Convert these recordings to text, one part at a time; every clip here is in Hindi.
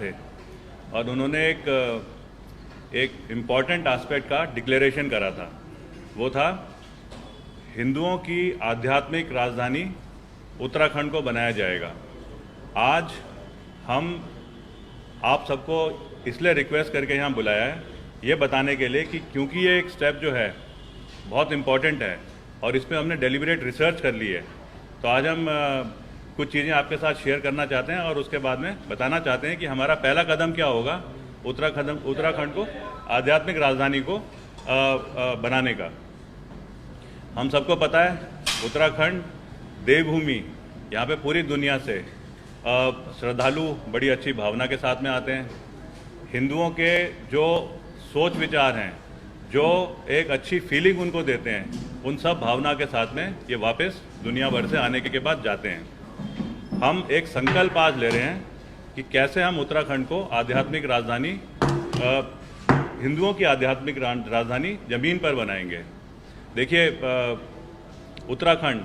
थे और उन्होंने एक इम्पॉर्टेंट एस्पेक्ट का डिक्लेरेशन करा था। वो था हिंदुओं की आध्यात्मिक राजधानी उत्तराखंड को बनाया जाएगा। आज हम आप सबको इसलिए रिक्वेस्ट करके यहाँ बुलाया है, ये बताने के लिए कि क्योंकि ये एक स्टेप जो है बहुत इम्पॉर्टेंट है और इस पर हमने डेलिबरेट रिसर्च कर ली है, तो आज हम कुछ चीज़ें आपके साथ शेयर करना चाहते हैं और उसके बाद में बताना चाहते हैं कि हमारा पहला कदम क्या होगा उत्तराखंड को आध्यात्मिक राजधानी को बनाने का। हम सबको पता है उत्तराखंड देवभूमि, यहाँ पे पूरी दुनिया से श्रद्धालु बड़ी अच्छी भावना के साथ में आते हैं। हिंदुओं के जो सोच विचार हैं, जो एक अच्छी फीलिंग उनको देते हैं, उन सब भावना के साथ में ये वापस दुनिया भर से आने के बाद जाते हैं। हम एक संकल्प आज ले रहे हैं कि कैसे हम उत्तराखंड को आध्यात्मिक राजधानी, हिंदुओं की आध्यात्मिक राजधानी ज़मीन पर बनाएंगे। देखिए उत्तराखंड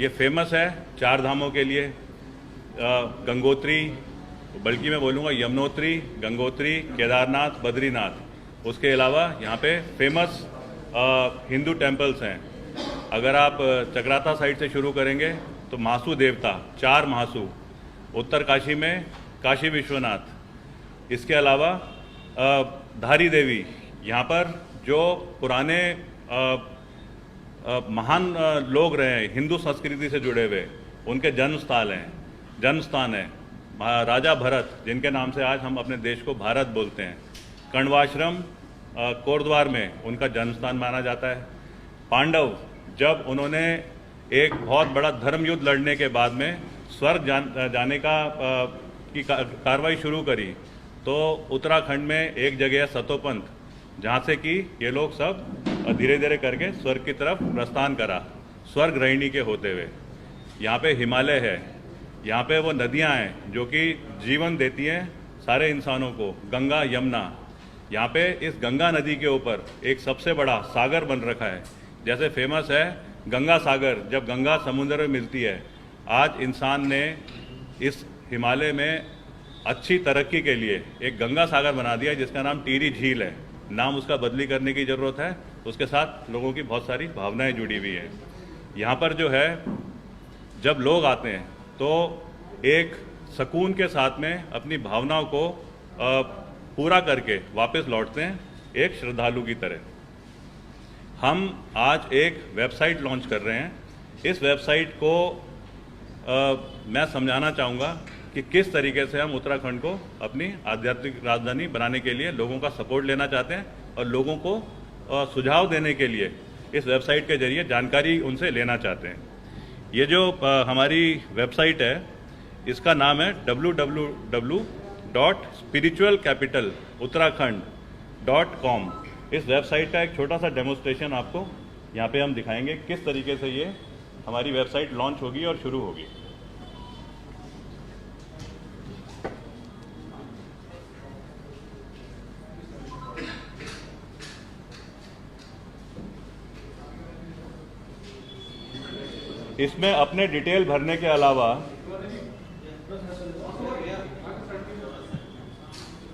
ये फेमस है 4 धामों के लिए, गंगोत्री, बल्कि मैं बोलूँगा यमुनोत्री, गंगोत्री, केदारनाथ, बद्रीनाथ। उसके अलावा यहाँ पे फेमस हिंदू टेम्पल्स हैं। अगर आप चक्राता साइड से शुरू करेंगे तो महासू देवता, 4 महासू, उत्तर काशी में काशी विश्वनाथ। इसके अलावा धारी देवी, यहाँ पर जो पुराने महान लोग रहे हैं हिंदू संस्कृति से जुड़े हुए, उनके जन्मस्थान है। राजा भरत, जिनके नाम से आज हम अपने देश को भारत बोलते हैं। कण्वाश्रम कोटद्वार में उनका जन्मस्थान माना जाता है। पांडव जब उन्होंने एक बहुत बड़ा धर्म युद्ध लड़ने के बाद में स्वर्ग जाने की कार्रवाई शुरू करी, तो उत्तराखंड में एक जगह है सतोपंथ, जहाँ से कि ये लोग सब धीरे धीरे करके स्वर्ग की तरफ प्रस्थान करा, स्वर्ग रहिणी के होते हुए। यहाँ पे हिमालय है, यहाँ पे वो नदियाँ हैं जो कि जीवन देती हैं सारे इंसानों को, गंगा यमुना। यहाँ पे इस गंगा नदी के ऊपर एक सबसे बड़ा सागर बन रखा है। जैसे फेमस है गंगा सागर, जब गंगा समुद्र में मिलती है। आज इंसान ने इस हिमालय में अच्छी तरक्की के लिए एक गंगा सागर बना दिया जिसका नाम टिहरी झील है। नाम उसका बदली करने की ज़रूरत है, उसके साथ लोगों की बहुत सारी भावनाएं जुड़ी हुई हैं। यहाँ पर जो है जब लोग आते हैं तो एक सुकून के साथ में अपनी भावनाओं को पूरा करके वापस लौटते हैं, एक श्रद्धालु की तरह। हम आज एक वेबसाइट लॉन्च कर रहे हैं। इस वेबसाइट को मैं समझाना चाहूँगा कि किस तरीके से हम उत्तराखंड को अपनी आध्यात्मिक राजधानी बनाने के लिए लोगों का सपोर्ट लेना चाहते हैं और लोगों को सुझाव देने के लिए इस वेबसाइट के जरिए जानकारी उनसे लेना चाहते हैं। ये जो हमारी वेबसाइट है, इसका नाम है www.spiritualcapitaluttarakhand.com। इस वेबसाइट का एक छोटा सा डेमोस्ट्रेशन आपको यहाँ पे हम दिखाएंगे किस तरीके से ये हमारी वेबसाइट लॉन्च होगी और शुरू होगी। इसमें अपने डिटेल भरने के अलावा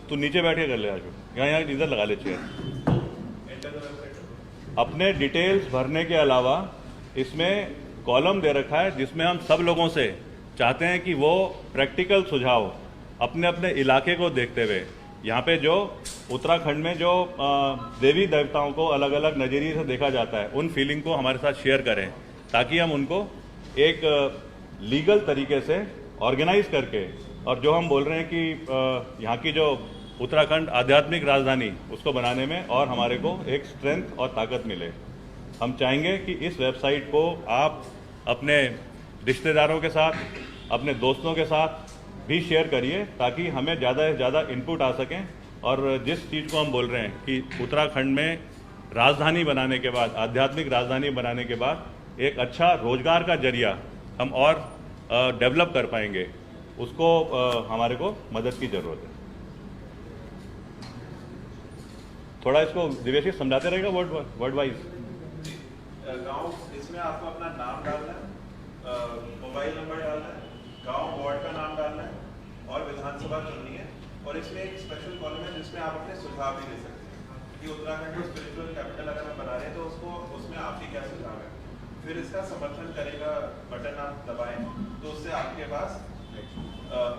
तो नीचे बैठ के कर ले, आज यहाँ इधर लगा ले चेयर। अपने डिटेल्स भरने के अलावा इसमें कॉलम दे रखा है जिसमें हम सब लोगों से चाहते हैं कि वो प्रैक्टिकल सुझाव अपने अपने इलाके को देखते हुए, यहाँ पे जो उत्तराखंड में जो देवी देवताओं को अलग अलग नज़रिए से देखा जाता है, उन फीलिंग को हमारे साथ शेयर करें, ताकि हम उनको एक लीगल तरीके से ऑर्गेनाइज करके, और जो हम बोल रहे हैं कि यहाँ की जो उत्तराखंड आध्यात्मिक राजधानी, उसको बनाने में और हमारे को एक स्ट्रेंथ और ताकत मिले। हम चाहेंगे कि इस वेबसाइट को आप अपने रिश्तेदारों के साथ, अपने दोस्तों के साथ भी शेयर करिए, ताकि हमें ज़्यादा से ज़्यादा इनपुट आ सकें। और जिस चीज़ को हम बोल रहे हैं कि उत्तराखंड में राजधानी बनाने के बाद, आध्यात्मिक राजधानी बनाने के बाद एक अच्छा रोजगार का जरिया हम और डेवलप कर पाएंगे, उसको हमारे को मदद की ज़रूरत है। थोड़ा इसको दिवेश समझाते रहेगा वर्ड वाइज। गांव, इसमें आपको अपना नाम डालना है, मोबाइल नंबर डालना है, गांव वार्ड का नाम डालना है और विधानसभा चुननी है। और इसमें एक स्पेशल कॉलम है जिसमें आप अपने सुझाव भी दे सकते हैं कि उत्तराखंड को स्पिरिचुअल कैपिटल अगर हम बना रहे हैं तो उसको उसमें आपके क्या सुझाव है। फिर इसका समर्थन करेगा बटन आप दबाएं तो उससे आपके पास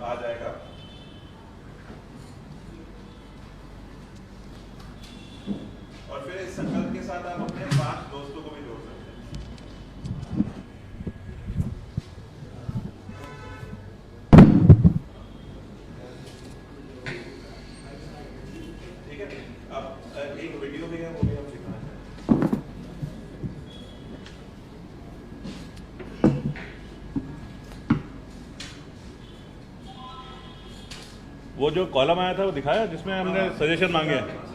आ जाएगा। और फिर इस संकल्प के साथ आप अपने 5 दोस्तों को भी जोड़ सकते हैं। ठीक है, अब एक वीडियो भी है, वो भी हम दिखाना चाहेंगे। वो जो कॉलम आया था वो दिखाया जिसमें हमने सजेशन मांगे हैं।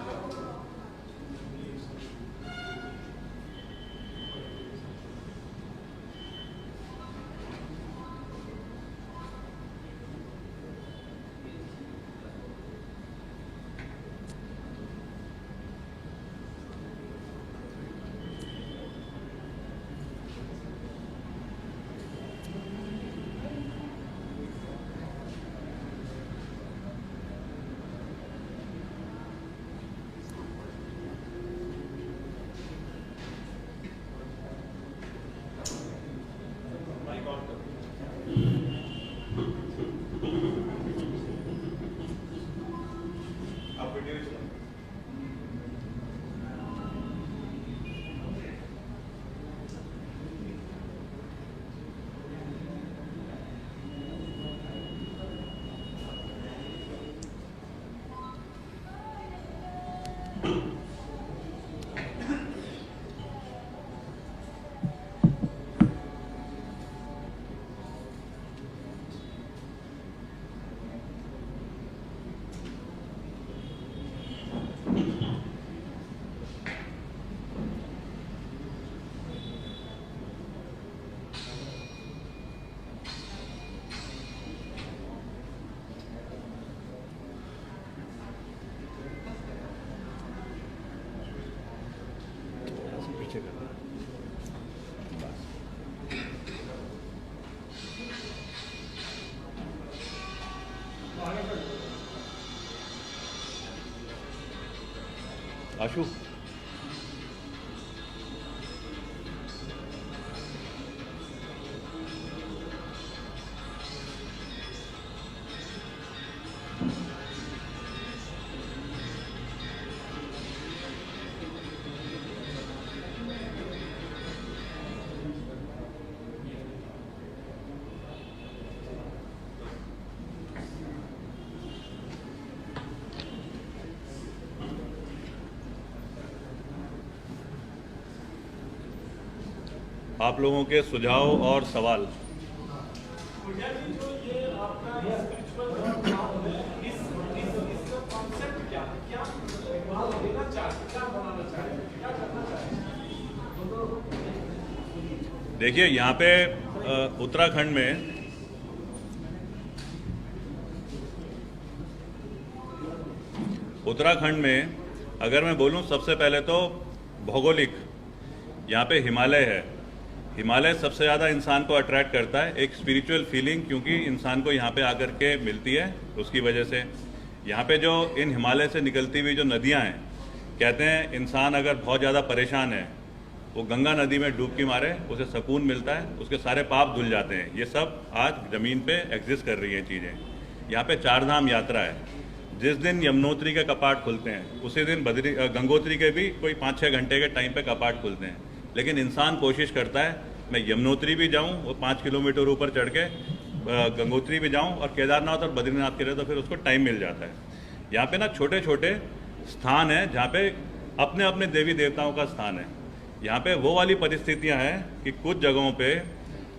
आप वीडियो चलाओ। पीछे कर आशु। आप लोगों के सुझाव और सवाल। देखिए यहाँ पे उत्तराखंड में अगर मैं बोलूँ सबसे पहले तो भौगोलिक यहाँ पे हिमालय है। हिमालय सबसे ज़्यादा इंसान को अट्रैक्ट करता है, एक स्पिरिचुअल फीलिंग क्योंकि इंसान को यहाँ पे आकर के मिलती है। उसकी वजह से यहाँ पे जो इन हिमालय से निकलती हुई जो नदियाँ हैं, कहते हैं इंसान अगर बहुत ज़्यादा परेशान है वो गंगा नदी में डुबकी मारे, उसे सुकून मिलता है, उसके सारे पाप धुल जाते हैं। ये सब आज ज़मीन पे एग्जिस्ट कर रही हैं चीज़ें। यहाँ पे 4 धाम यात्रा है। जिस दिन यमुनोत्री के कपाट खुलते हैं उसी दिन गंगोत्री के भी कोई 5-6 घंटे के टाइम पे कपाट खुलते हैं। लेकिन इंसान कोशिश करता है मैं यमुनोत्री भी जाऊँ, वो 5 किलोमीटर ऊपर चढ़ के गंगोत्री भी जाऊँ और केदारनाथ और बद्रीनाथ के लिए तो फिर उसको टाइम मिल जाता है। यहाँ पे ना छोटे छोटे स्थान हैं जहाँ पे अपने अपने देवी देवताओं का स्थान है। यहाँ पे वो वाली परिस्थितियाँ हैं कि कुछ जगहों पे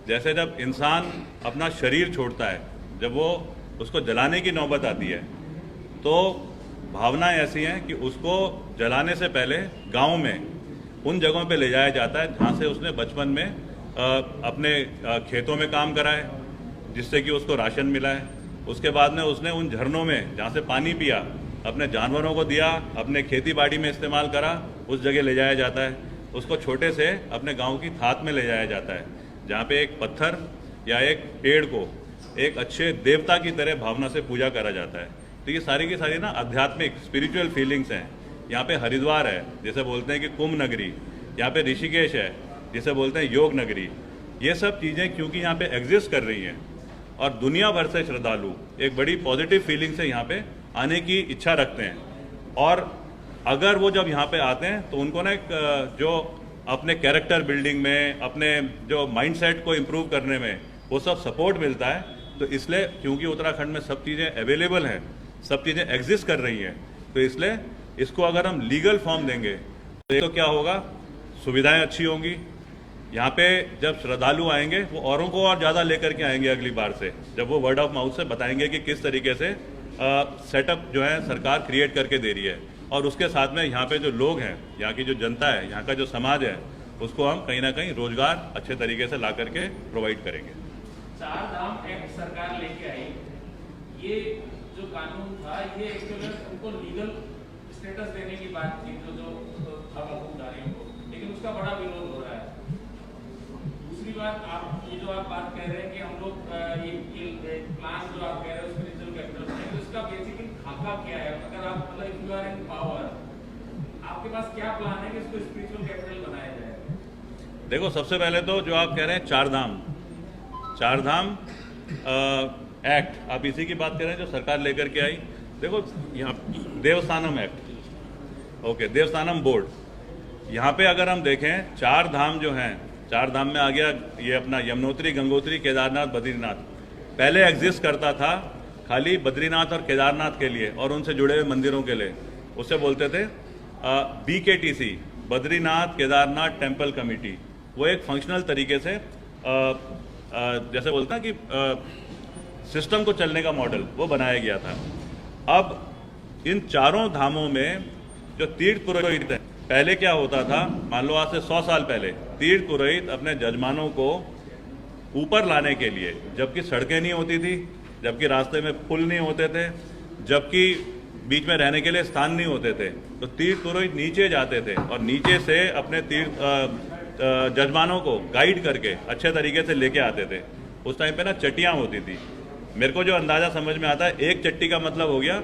जैसे जब इंसान अपना शरीर छोड़ता है, जब वो उसको जलाने की नौबत आती है, तो भावनाएं ऐसी हैं कि उसको जलाने से पहले गांव में उन जगहों पे ले जाया जाता है जहाँ से उसने बचपन में अपने खेतों में काम करा है, जिससे कि उसको राशन मिला है। उसके बाद में उसने उन झरनों में जहाँ से पानी पिया, अपने जानवरों को दिया, अपने खेती बाड़ी में इस्तेमाल करा, उस जगह ले जाया जाता है। उसको छोटे से अपने गांव की थात में ले जाया जाता है, जहाँ पे एक पत्थर या एक पेड़ को एक अच्छे देवता की तरह भावना से पूजा करा जाता है। तो ये सारी की सारी ना आध्यात्मिक स्पिरिचुअल फीलिंग्स हैं। यहाँ पे हरिद्वार है, जैसे बोलते हैं कि कुंभ नगरी, यहाँ पे ऋषिकेश है, जिसे बोलते हैं योग नगरी। ये सब चीज़ें क्योंकि यहाँ पे एग्जिस्ट कर रही हैं और दुनिया भर से श्रद्धालु एक बड़ी पॉजिटिव फीलिंग से यहाँ पे आने की इच्छा रखते हैं, और अगर वो जब यहाँ पे आते हैं तो उनको ना एक जो अपने कैरेक्टर बिल्डिंग में, अपने जो माइंडसेट को इम्प्रूव करने में वो सब सपोर्ट मिलता है। तो इसलिए क्योंकि उत्तराखंड में सब चीज़ें अवेलेबल हैं, सब चीज़ें एग्जिस्ट कर रही हैं, तो इसलिए इसको अगर हम लीगल फॉर्म देंगे तो क्या होगा, सुविधाएं अच्छी होंगी। यहाँ पे जब श्रद्धालु आएंगे वो औरों को और ज़्यादा लेकर के आएंगे अगली बार से, जब वो वर्ड ऑफ माउथ से बताएंगे कि किस तरीके से सेटअप जो है सरकार क्रिएट करके दे रही है। और उसके साथ में यहाँ पे जो लोग हैं, यहाँ की जो जनता है, यहाँ का जो समाज है, उसको हम कहीं ना कहीं रोजगार अच्छे तरीके से ला करके प्रोवाइड करेंगे। 4 धाम एक्ट सरकार लेके आई, ये जो कानून था ये एक्चुअली उनको लीगल स्टेटस देने की बात थी जो हुकूमदारियों को, लेकिन उसका बड़ा विरोध हो रहा है। दूसरी बात, आप ये जो आप बात कह रहे हैं कि हम लोग ये प्लान जो आप कह रहे हैं स्पिरिचुअल कैपिटल, तो इसका बेसिकली खाका क्या है? अगर आप मतलब if you are in power, आपके पास क्या प्लान है कि इसको स्पिरिचुअल कैपिटल बनाया जाए? देखो, सबसे पहले तो जो आप कह रहे हैं 4 धाम एक्ट, आप इसी की बात कर रहे हैं जो सरकार लेकर के आई। देखो यहाँ Devasthanam act, okay, Devasthanam board, यहाँ पे अगर हम देखें 4 धाम जो हैं, 4 धाम में आ गया ये अपना यमुनोत्री, गंगोत्री, केदारनाथ, बद्रीनाथ। पहले एग्जिस्ट करता था खाली बद्रीनाथ और केदारनाथ के लिए और उनसे जुड़े हुए मंदिरों के लिए, उसे बोलते थे BKTC, Badrinath Kedarnath temple committee. वो एक फंक्शनल तरीके से जैसे बोलते हैं कि सिस्टम को चलने का मॉडल वो बनाया गया था। अब इन 4 धामों में जो तीर्थ पुरोहित हैं, पहले क्या होता था, मान लो आज से 100 साल पहले तीर्थ पुरोहित अपने जजमानों को ऊपर लाने के लिए, जबकि सड़कें नहीं होती थी, जबकि रास्ते में पुल नहीं होते थे, जबकि बीच में रहने के लिए स्थान नहीं होते थे, तो तीर्थ पुरोहित नीचे जाते थे और नीचे से अपने जजमानों को गाइड करके अच्छे तरीके से लेके आते थे। उस टाइम पे ना चट्टियाँ होती थी। मेरे को जो अंदाज़ा समझ में आता है, एक चट्टी का मतलब हो गया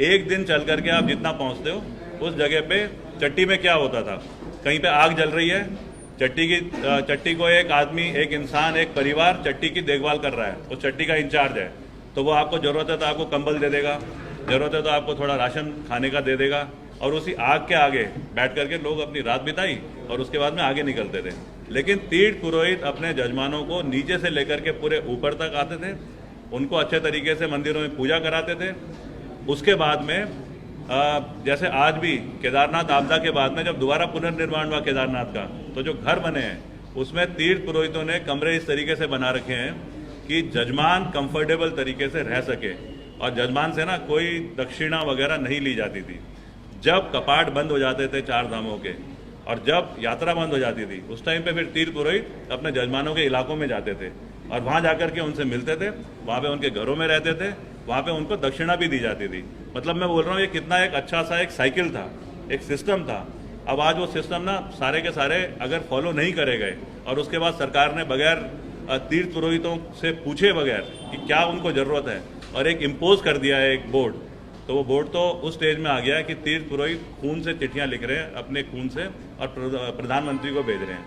एक दिन चल करके आप जितना पहुँचते हो उस जगह पे। चट्टी में क्या होता था, कहीं पे आग जल रही है, चट्टी को एक आदमी, एक इंसान, एक परिवार चट्टी की देखभाल कर रहा है, उस चट्टी का इंचार्ज है, तो वो आपको ज़रूरत है तो आपको कंबल दे देगा, ज़रूरत है तो आपको थोड़ा राशन खाने का दे देगा, और उसी आग के आगे बैठ करके लोग अपनी रात बिताई और उसके बाद में आगे निकलते थे। लेकिन तीर्थ पुरोहित अपने जजमानों को नीचे से लेकर के पूरे ऊपर तक आते थे, उनको अच्छे तरीके से मंदिरों में पूजा कराते थे। उसके बाद में जैसे आज भी केदारनाथ आपदा के बाद में जब दोबारा पुनर्निर्माण हुआ केदारनाथ का, तो जो घर बने हैं उसमें तीर्थ पुरोहितों ने कमरे इस तरीके से बना रखे हैं कि जजमान कंफर्टेबल तरीके से रह सके, और जजमान से ना कोई दक्षिणा वगैरह नहीं ली जाती थी। जब कपाट बंद हो जाते थे 4 धामों के और जब यात्रा बंद हो जाती थी, उस टाइम पे फिर तीर्थ पुरोहित अपने जजमानों के इलाकों में जाते थे और वहाँ जाकर के उनसे मिलते थे, वहाँ पे उनके घरों में रहते थे, वहाँ पे उनको दक्षिणा भी दी जाती थी। मतलब मैं बोल रहा हूँ ये कितना एक अच्छा सा एक साइकिल था, एक सिस्टम था। अब आज वो सिस्टम ना सारे के सारे अगर फॉलो नहीं करे गए और उसके बाद सरकार ने बगैर तीर्थ पुरोहितों से पूछे बगैर कि क्या उनको ज़रूरत है और एक इम्पोज कर दिया है एक बोर्ड, तो वो बोर्ड तो उस स्टेज में आ गया है कि तीर्थ पुरोहित खून से चिट्ठियाँ लिख रहे हैं अपने खून से और प्रधानमंत्री को भेज रहे हैं।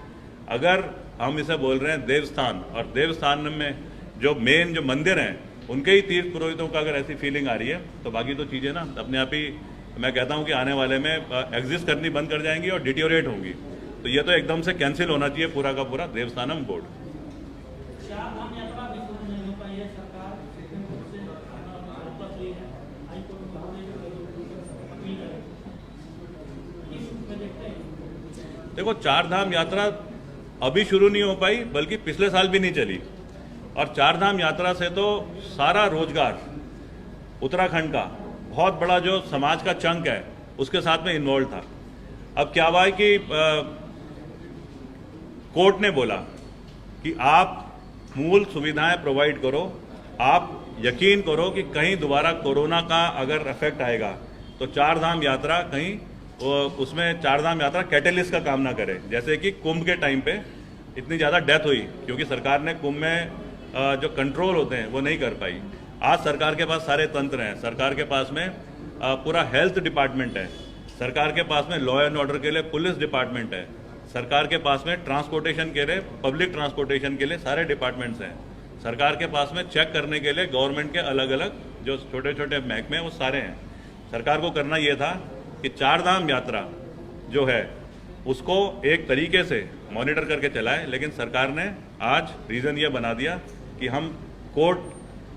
अगर हम इसे बोल रहे हैं देवस्थान, और देवस्थान में जो मेन जो मंदिर हैं उनके ही तीर्थ पुरोहितों का अगर ऐसी फीलिंग आ रही है, तो बाकी तो चीज़ें ना अपने आप ही मैं कहता हूँ कि आने वाले में एग्जिस्ट करनी बंद कर जाएंगी और डिटोरेट होंगी। तो ये तो एकदम से कैंसिल होना चाहिए पूरा का पूरा देवस्थानम बोर्ड। देखो 4 धाम यात्रा अभी शुरू नहीं हो पाई, बल्कि पिछले साल भी नहीं चली, और 4 धाम यात्रा से तो सारा रोजगार उत्तराखंड का बहुत बड़ा जो समाज का चंक है उसके साथ में इन्वॉल्व था। अब क्या हुआ है कि कोर्ट ने बोला कि आप मूल सुविधाएं प्रोवाइड करो, आप यकीन करो कि कहीं दोबारा कोरोना का अगर इफेक्ट आएगा तो 4 धाम यात्रा कहीं उसमें 4 धाम यात्रा कैटेलिस्ट का काम ना करे। जैसे कि कुंभ के टाइम पे इतनी ज़्यादा डेथ हुई क्योंकि सरकार ने कुंभ में जो कंट्रोल होते हैं वो नहीं कर पाई। आज सरकार के पास सारे तंत्र हैं, सरकार के पास में पूरा हेल्थ डिपार्टमेंट है, सरकार के पास में लॉ एंड ऑर्डर के लिए पुलिस डिपार्टमेंट है, सरकार के पास में ट्रांसपोर्टेशन के लिए, पब्लिक ट्रांसपोर्टेशन के लिए सारे डिपार्टमेंट्स हैं, सरकार के पास में चेक करने के लिए गवर्नमेंट के अलग अलग जो छोटे छोटे महकमे हैं वो सारे हैं। सरकार को करना ये था कि चार धाम यात्रा जो है उसको एक तरीके से मॉनिटर करके चलाए, लेकिन सरकार ने आज रीज़न ये बना दिया कि हम कोर्ट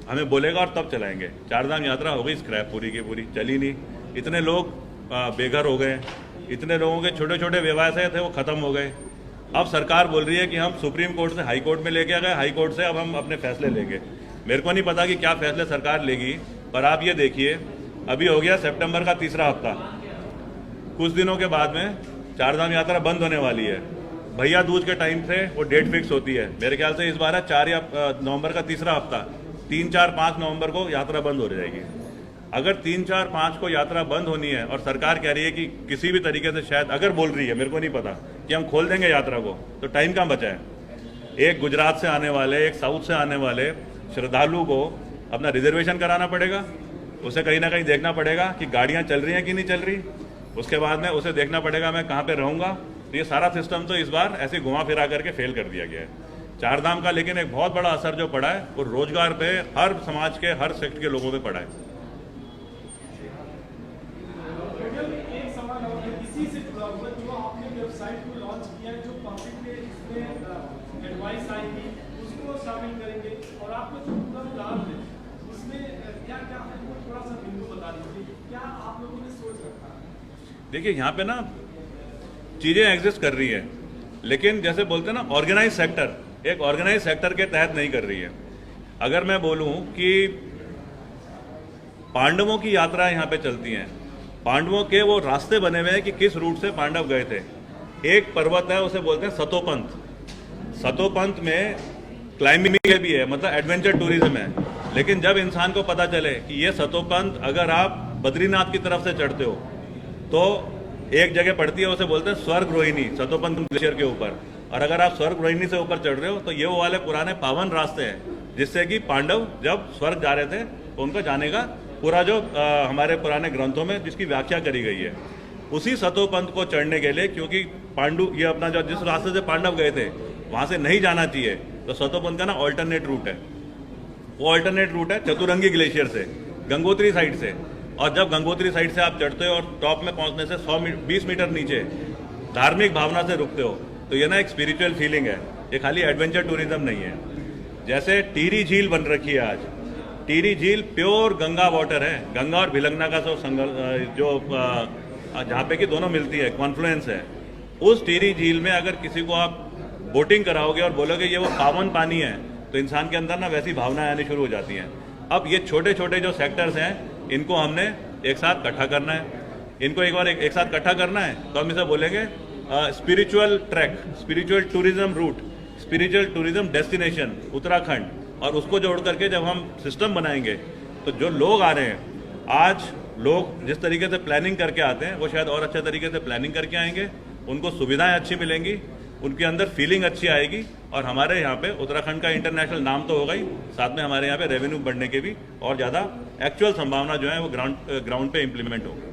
हमें बोलेगा और तब चलाएंगे। चार धाम यात्रा हो गई स्क्रैप, पूरी की पूरी चली नहीं। इतने लोग बेघर हो गए, इतने लोगों के छोटे छोटे व्यवसाय थे वो खत्म हो गए। अब सरकार बोल रही है कि हम सुप्रीम कोर्ट से हाई कोर्ट में लेके आ गए, हाई कोर्ट से अब हम अपने फैसले लेंगे। मेरे को नहीं पता कि क्या फैसले सरकार लेगी, पर आप ये देखिए अभी हो गया सितंबर का तीसरा हफ्ता, कुछ दिनों के बाद में चार धाम यात्रा बंद होने वाली है। भैया दूज के टाइम से वो डेट फिक्स होती है, मेरे ख्याल से इस बार है 4 नवंबर का तीसरा हफ्ता, 3, 4, 5 नवंबर को यात्रा बंद हो जाएगी। अगर 3, 4, 5 को यात्रा बंद होनी है और सरकार कह रही है कि किसी भी तरीके से, शायद अगर बोल रही है, मेरे को नहीं पता, कि हम खोल देंगे यात्रा को, तो टाइम कहाँ बचा है। एक गुजरात से आने वाले, एक साउथ से आने वाले श्रद्धालु को अपना रिजर्वेशन कराना पड़ेगा, उसे कहीं ना कहीं देखना पड़ेगा कि गाड़ियाँ चल रही हैं कि नहीं चल रही, उसके बाद में उसे देखना पड़ेगा मैं कहाँ पे रहूँगा। तो ये सारा सिस्टम तो इस बार ऐसे घुमा फिरा करके फेल कर दिया गया है। चार धाम का लेकिन एक बहुत बड़ा असर जो पड़ा है वो रोजगार पे, हर समाज के हर सेक्टर के लोगों पे पड़ा है। एक सवाल और है इसी से जुड़ा हुआ, जो आपने वेबसाइट को लॉन्च किया है, जो पब्लिक में इसमें एडवाइस आई थी उसको शामिल करेंगे, और आपको जो पूरा प्लान है उसमें क्या क्या है वो थोड़ा सा बिंदु बता दीजिए, क्या आप लोगों ने सोच रखा है। देखिए यहाँ पे ना चीजें एग्जिस्ट कर रही है, लेकिन जैसे बोलते हैं ना ऑर्गेनाइज सेक्टर, एक ऑर्गेनाइज सेक्टर के तहत नहीं कर रही है। अगर मैं बोलूं कि पांडवों की यात्रा यहाँ पे चलती हैं, पांडवों के वो रास्ते बने हुए हैं कि किस रूट से पांडव गए थे। एक पर्वत है उसे बोलते हैं सतोपंथ, सतोपंथ में क्लाइंबिंग भी है, मतलब एडवेंचर टूरिज्म है। लेकिन जब इंसान को पता चले कि ये सतोपंथ अगर आप बद्रीनाथ की तरफ से चढ़ते हो तो एक जगह पड़ती है, उसे बोलते हैं स्वर्ग रोहिणी, सतोपंथ ग्लेशियर के ऊपर, और अगर आप स्वर्ग रोहिणी से ऊपर चढ़ रहे हो तो ये वो वाले पुराने पावन रास्ते हैं जिससे कि पांडव जब स्वर्ग जा रहे थे तो उनका जाने का पूरा जो हमारे पुराने ग्रंथों में जिसकी व्याख्या करी गई है, उसी सतोपंथ को चढ़ने के लिए, क्योंकि पांडु ये अपना जो जिस रास्ते से पांडव गए थे वहां से नहीं जाना चाहिए, तो सतोपंथ का ना ऑल्टरनेट रूट है। वो ऑल्टरनेट रूट है चतुरंगी ग्लेशियर से, गंगोत्री साइड से, और जब गंगोत्री साइड से आप चढ़ते हो और टॉप में पहुंचने से 120 मीटर नीचे धार्मिक भावना से रुकते हो, तो ये ना एक स्पिरिचुअल फीलिंग है, ये खाली एडवेंचर टूरिज्म नहीं है। जैसे टिहरी झील बन रखी है आज, टिहरी झील प्योर गंगा वाटर है, गंगा और भिलंगना का जो जहाँ पे कि दोनों मिलती है, कॉन्फ्लुएंस है। उस टिहरी झील में अगर किसी को आप बोटिंग कराओगे और बोलोगे ये वो पावन पानी है, तो इंसान के अंदर ना वैसी भावनाएं आनी शुरू हो जाती हैं। अब ये छोटे छोटे जो सेक्टर्स हैं इनको हमने एक साथ इकट्ठा करना है, इनको एक बार एक साथ इकट्ठा करना है, तो हम इसे बोलेंगे spiritual track, spiritual tourism route, spiritual tourism destination Uttarakhand. और उसको जोड़ करके जब हम सिस्टम बनाएंगे तो जो लोग आ रहे हैं, आज लोग जिस तरीके से प्लानिंग करके आते हैं वो शायद और अच्छे तरीके से प्लानिंग करके आएंगे, उनको सुविधाएं अच्छी मिलेंगी, उनके अंदर फीलिंग अच्छी आएगी, और हमारे यहाँ पे उत्तराखंड का इंटरनेशनल नाम तो होगा ही, साथ में हमारे यहाँ पे रेवेन्यू बढ़ने के भी और ज़्यादा एक्चुअल संभावना जो है वो ग्राउंड पे इम्प्लीमेंट होगी।